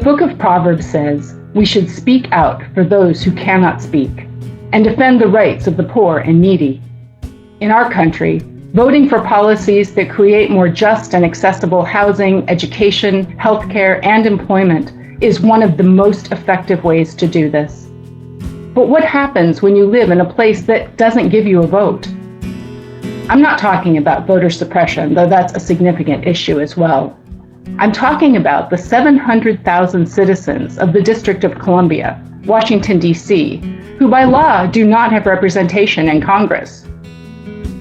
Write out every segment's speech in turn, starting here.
book of Proverbs says we should speak out for those who cannot speak and defend the rights of the poor and needy. In our country, voting for policies that create more just and accessible housing, education, healthcare, and employment is one of the most effective ways to do this. But what happens when you live in a place that doesn't give you a vote? I'm not talking about voter suppression, though that's a significant issue as well. I'm talking about the 700,000 citizens of the District of Columbia, Washington, D.C., who by law do not have representation in Congress.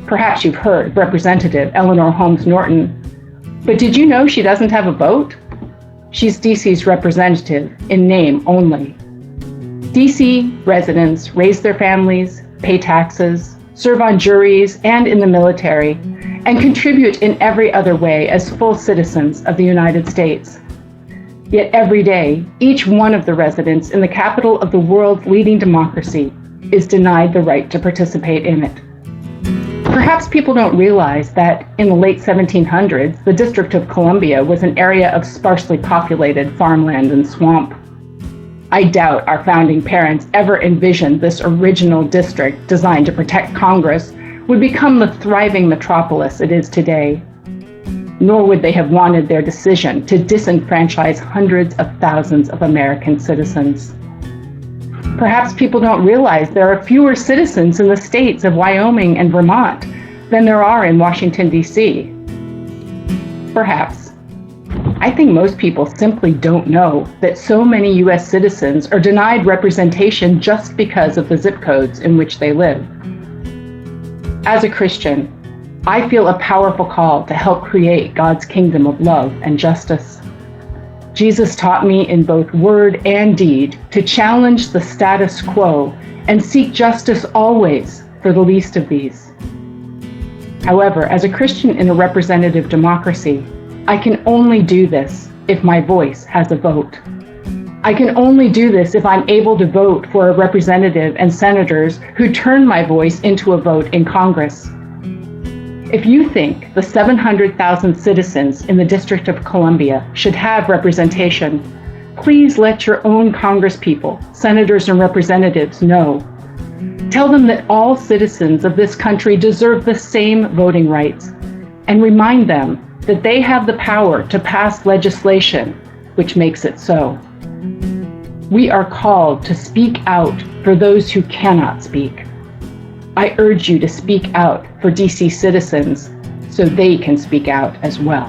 Perhaps you've heard of Representative Eleanor Holmes Norton, but did you know she doesn't have a vote? She's D.C.'s representative in name only. D.C. residents raise their families, pay taxes, serve on juries and in the military, and contribute in every other way as full citizens of the United States. Yet every day, each one of the residents in the capital of the world's leading democracy is denied the right to participate in it. Perhaps people don't realize that in the late 1700s, the District of Columbia was an area of sparsely populated farmland and swamp. I doubt our founding parents ever envisioned this original district designed to protect Congress would become the thriving metropolis it is today. Nor would they have wanted their decision to disenfranchise hundreds of thousands of American citizens. Perhaps people don't realize there are fewer citizens in the states of Wyoming and Vermont than there are in Washington, D.C. Perhaps. I think most people simply don't know that so many U.S. citizens are denied representation just because of the zip codes in which they live. As a Christian, I feel a powerful call to help create God's kingdom of love and justice. Jesus taught me in both word and deed to challenge the status quo and seek justice always for the least of these. However, as a Christian in a representative democracy, I can only do this if my voice has a vote. I can only do this if I'm able to vote for a representative and senators who turn my voice into a vote in Congress. If you think the 700,000 citizens in the District of Columbia should have representation, please let your own congresspeople, senators and representatives know. Tell them that all citizens of this country deserve the same voting rights, and remind them that they have the power to pass legislation which makes it so. We are called to speak out for those who cannot speak. I urge you to speak out for DC citizens so they can speak out as well.